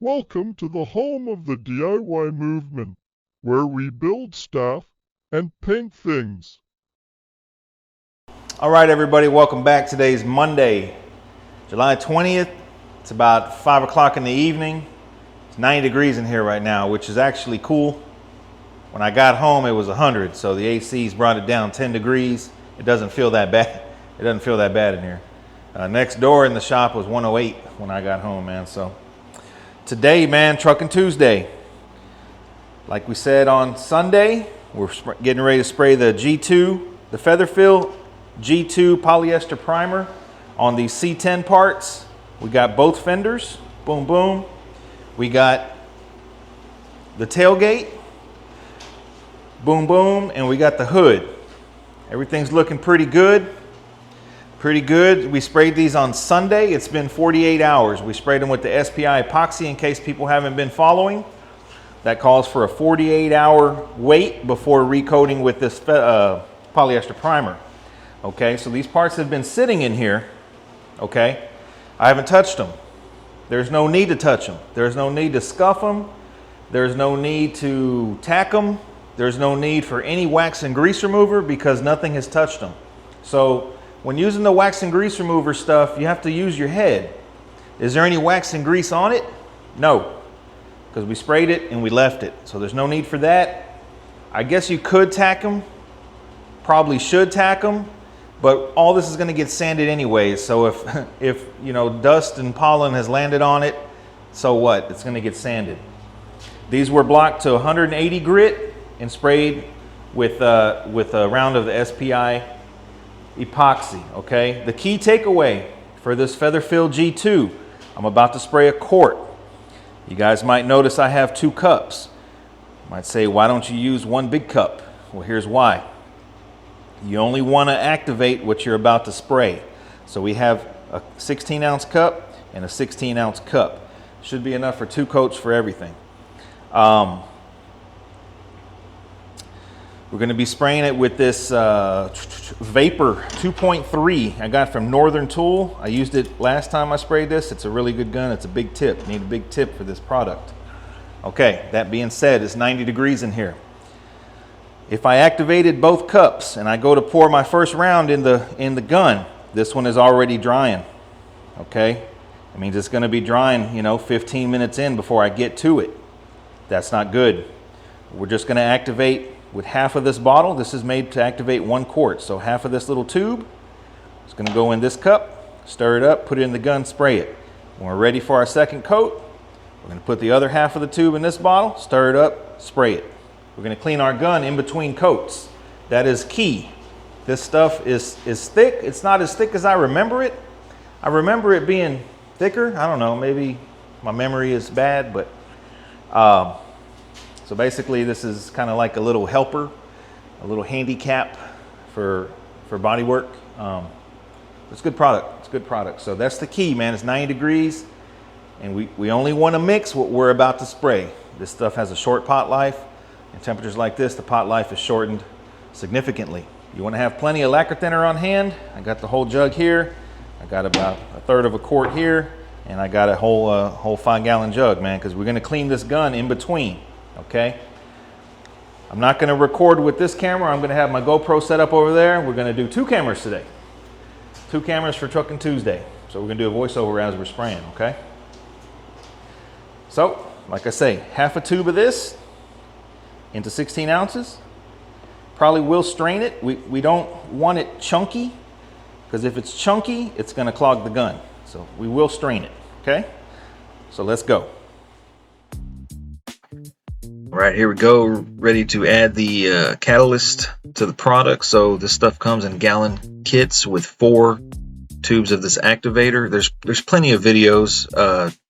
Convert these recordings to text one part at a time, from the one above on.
Welcome to the home of the DIY movement, where we build stuff and paint things. All right, everybody, welcome back. Today's Monday, July 20th. It's about 5 o'clock in the evening. It's 90 degrees in here right now, which is actually cool. When I got home, it was 100, so the AC's brought it down 10 degrees. It doesn't feel that bad. It doesn't feel that bad in here. Next door in the shop was 108 when I got home, man. So today, man, Truckin' Tuesday. Like we said on Sunday, we're getting ready to spray the G2, the Featherfill G2 polyester primer on these C10 parts. We got both fenders, boom, boom. We got the tailgate, boom, boom, and we got the hood. Everything's looking pretty good. Pretty good. We sprayed these on Sunday. It's been 48 hours. We sprayed them with the SPI epoxy in case people haven't been following. That calls for a 48-hour wait before recoating with this polyester primer. Okay, so these parts have been sitting in here. Okay, I haven't touched them. There's no need to touch them. There's no need to scuff them. There's no need to tack them. There's no need for any wax and grease remover because nothing has touched them. So when using the wax and grease remover stuff, you have to use your head. Is there any wax and grease on it? No, because we sprayed it and we left it. So there's no need for that. I guess you could tack them, probably should tack them, but all this is going to get sanded anyways. So if you know, dust and pollen has landed on it, so what? It's going to get sanded. These were blocked to 180 grit and sprayed with a round of the SPI epoxy. Okay, the key takeaway for this Featherfill G2, I'm about to spray a quart. You guys might notice I have 2 cups. You might say, why don't you use one big cup? Well, here's why. You only want to activate what you're about to spray. So we have a 16-ounce cup and a 16-ounce cup. Should be enough for 2 coats for everything. We're going to be spraying it with this VAPER 2.3 I got from Northern Tool. I used it last time I sprayed this. It's a really good gun. It's a big tip. Need a big tip for this product. Okay, that being said, it's 90 degrees in here. If I activated both cups and I go to pour my first round in the gun, this one is already drying. Okay, it means it's going to be drying, you know, 15 minutes in before I get to it. That's not good. We're just going to activate with half of this bottle. This is made to activate 1 quart. So half of this little tube is going to go in this cup, stir it up, put it in the gun, spray it. When we're ready for our second coat, we're going to put the other half of the tube in this bottle, stir it up, spray it. We're going to clean our gun in between coats. That is key. This stuff is thick. It's not as thick as I remember it. I remember it being thicker. I don't know, maybe my memory is bad, but so basically this is kind of like a little helper, a little handicap for BODYWORK. It's a good product. It's a good product. So that's the key, man. It's 90 degrees and we only want to mix what we're about to spray. This stuff has a short pot life. In temperatures like this, the pot life is shortened significantly. You want to have plenty of lacquer thinner on hand. I got the whole jug here. I got about 1/3 of a quart here, and I got a whole 5-gallon jug, man, because we're going to clean this gun in between. Okay. I'm not going to record with this camera. I'm going to have my GoPro set up over there. We're going to do 2 cameras today. 2 cameras for Truckin' Tuesday. So we're going to do a voiceover as we're spraying. Okay. So, like I say, half a tube of this into 16 ounces. Probably will strain it. We don't want it chunky, because if it's chunky, it's going to clog the gun. So we will strain it. Okay. So let's go. All right, here we go. Ready to add the catalyst to the product. So this stuff comes in gallon kits with 4 tubes of this activator. There's plenty of videos,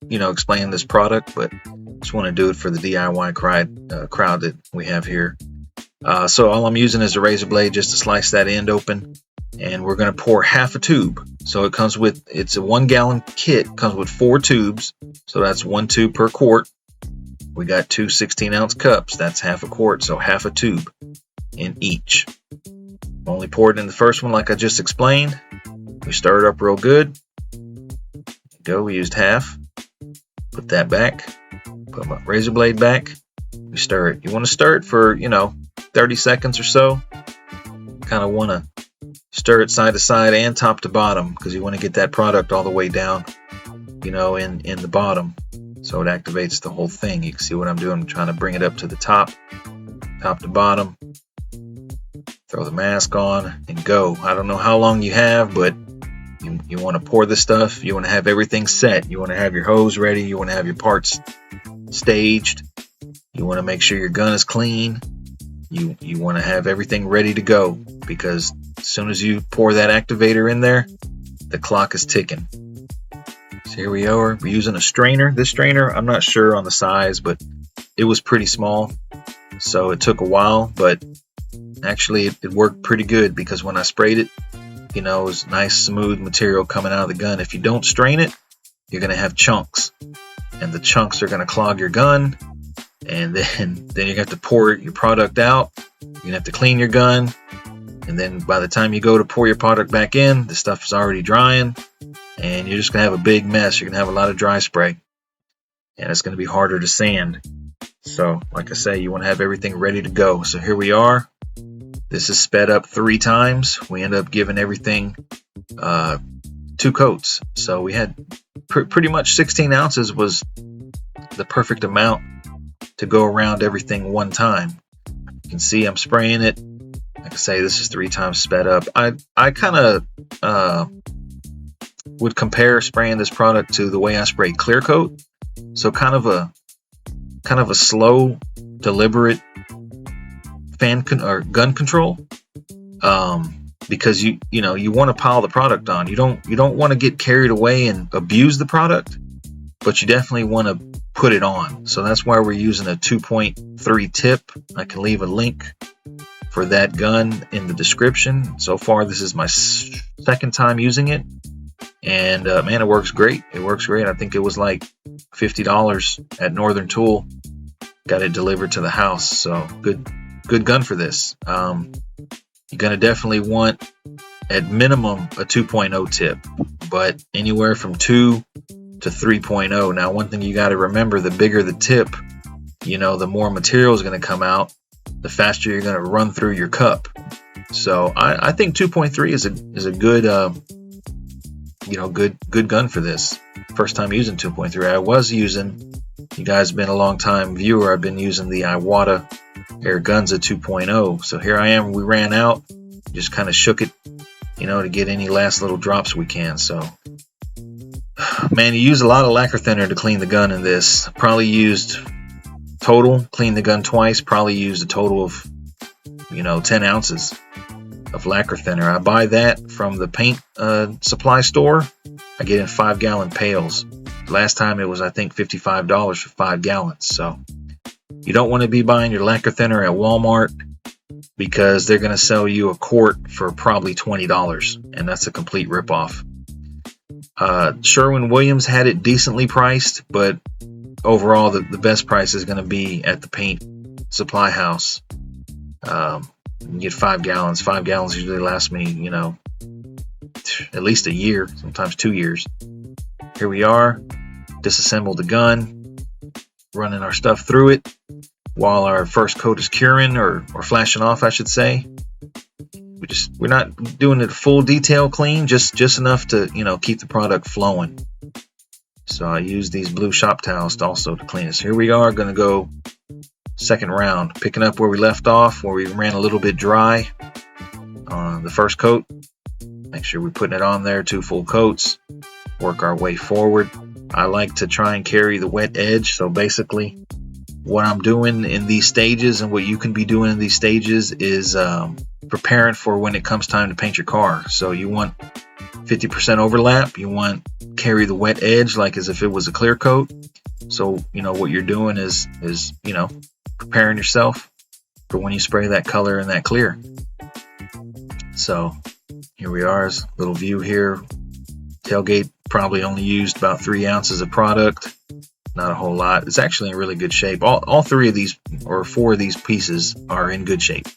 you know, explaining this product, but just want to do it for the DIY crowd that we have here. So all I'm using is a razor blade just to slice that end open, and we're going to pour half a tube. So it comes with, it's a 1-gallon kit, comes with 4 tubes, so that's 1 tube per quart. We got 2 16-ounce cups. That's half a quart, so half a tube in each. Only poured in the first one like I just explained. We stir it up real good. There you go, we used half. Put that back. Put my razor blade back. You stir it. You want to stir it for, 30 seconds or so. Kind of want to stir it side to side and top to bottom because you want to get that product all the way down, in the bottom. So it activates the whole thing. You can see what I'm doing. I'm trying to bring it up to the top to bottom. Throw the mask on and go. I don't know how long you have, but you want to pour the stuff. You want to have everything set. You want to have your hose ready. You want to have your parts staged. You want to make sure your gun is clean. You want to have everything ready to go, because as soon as you pour that activator in there, the clock is ticking. So here we are. We're using a strainer. This strainer, I'm not sure on the size, but it was pretty small, so it took a while, but actually it worked pretty good, because when I sprayed it, it was nice smooth material coming out of the gun. If you don't strain it, you're going to have chunks, and the chunks are going to clog your gun, and then you have to pour your product out. You're going to have to clean your gun, and then by the time you go to pour your product back in, the stuff is already drying, and you're just going to have a big mess. You're going to have a lot of dry spray, and it's going to be harder to sand. So like I say, you want to have everything ready to go. So here we are. This is sped up 3 times. We end up giving everything 2 coats. So we had pretty much 16 ounces was the perfect amount to go around everything one time. You can see I'm spraying it. Like I say, this is 3 times sped up. I kind of would compare spraying this product to the way I spray clear coat. So kind of a slow, deliberate gun control, because you want to pile the product on. You don't want to get carried away and abuse the product, but you definitely want to put it on. So that's why we're using a 2.3 tip. I can leave a link for that gun in the description. So far, this is my 2nd time using it, and man, it works great. It works great. I think it was like $50 at Northern Tool. Got it delivered to the house. So good gun for this. You're going to definitely want at minimum a 2.0 tip, but anywhere from 2 to 3.0. Now, one thing you got to remember, the bigger the tip, the more material is going to come out, the faster you're going to run through your cup. So I think 2.3 is a good good gun for this. First time using 2.3. I was using, you guys have been a long time viewer, I've been using the IWATA Air Guns at 2.0. So here I am. We ran out, just kind of shook it, to get any last little drops we can. So, man, you use a lot of lacquer thinner to clean the gun in this. Probably used cleaned the gun twice, probably used a total of, 10 ounces of lacquer thinner. I buy that from the paint supply store. I get in 5-gallon pails. Last time it was, I think, $55 for 5 gallons. So you don't want to be buying your lacquer thinner at Walmart, because they're going to sell you a quart for probably $20, and that's a complete ripoff. Sherwin-Williams had it decently priced, but overall the best price is going to be at the paint supply house. You get 5 gallons. 5 gallons usually lasts me, at least a year, sometimes 2 years. Here we are, disassembled the gun, running our stuff through it while our first coat is curing or flashing off, I should say. We're not doing it full detail clean, just enough to keep the product flowing. So I use these blue shop towels also to clean this. Here we are, going to go 2nd round, picking up where we left off, where we ran a little bit dry on the first coat. Make sure we're putting it on there, 2 full coats. Work our way forward. I like to try and carry the wet edge. So basically, what I'm doing in these stages, and what you can be doing in these stages, is preparing for when it comes time to paint your car. So you want 50% overlap. You want carry the wet edge like as if it was a clear coat. So what you're doing is preparing yourself for when you spray that color and that clear. So here we are, a little view here. Tailgate probably only used about 3 ounces of product. Not a whole lot. It's actually in really good shape. All 3 of these, or 4 of these pieces, are in good shape.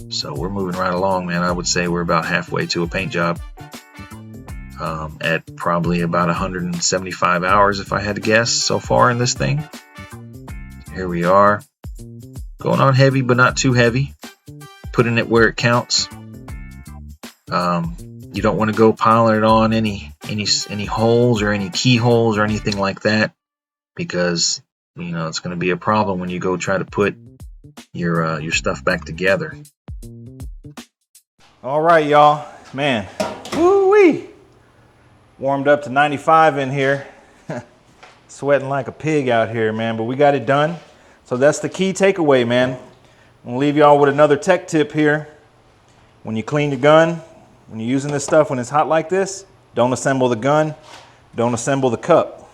So we're moving right along, man. I would say we're about halfway to a paint job. At probably about 175 hours, if I had to guess, so far in this thing. Here we are. Going on heavy, but not too heavy. Putting it where it counts. You don't want to go piling it on any holes or any keyholes or anything like that, because you know it's going to be a problem when you go try to put your stuff back together. All right, y'all, man, woo-wee, warmed up to 95 in here. Sweating like a pig out here, man, but we got it done. So that's the key takeaway, man. I'm gonna leave y'all with another tech tip here. When you clean the gun, when you're using this stuff, when it's hot like this, don't assemble the gun, don't assemble the cup.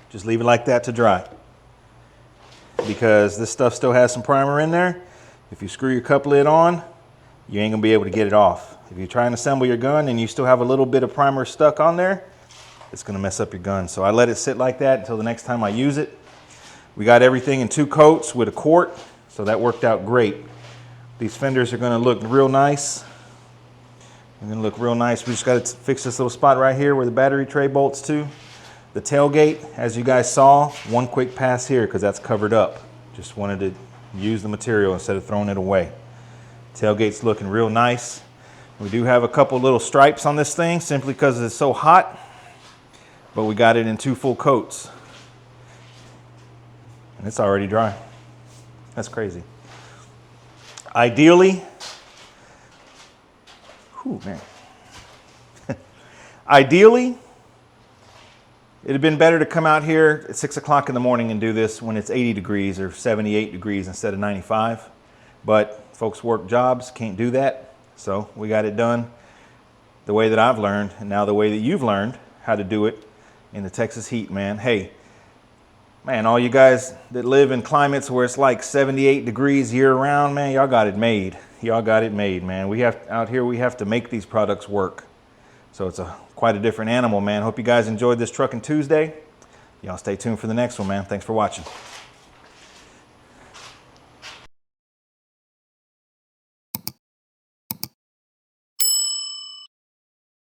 Just leave it like that to dry. Because this stuff still has some primer in there. If you screw your cup lid on, you ain't gonna be able to get it off. If you try and assemble your gun and you still have a little bit of primer stuck on there, it's gonna mess up your gun. So I let it sit like that until the next time I use it. We got everything in 2 coats with a quart, so that worked out great. These fenders are gonna look real nice. They're gonna look real nice. We just gotta fix this little spot right here where the battery tray bolts to. The tailgate, as you guys saw, one quick pass here because that's covered up. Just wanted to use the material instead of throwing it away. Tailgate's looking real nice. We do have a couple little stripes on this thing simply because it's so hot, but we got it in 2 full coats. And it's already dry. That's crazy. Ideally, ideally, it'd have been better to come out here at 6 o'clock in the morning and do this when it's 80 degrees or 78 degrees instead of 95. But folks work jobs, can't do that. So we got it done the way that I've learned, and now the way that you've learned how to do it in the Texas heat, man. Hey, man, all you guys that live in climates where it's like 78 degrees year round, man, y'all got it made. Y'all got it made, man. We have out here, we have to make these products work. So it's quite a different animal, man. Hope you guys enjoyed this Truckin' Tuesday. Y'all stay tuned for the next one, man. Thanks for watching.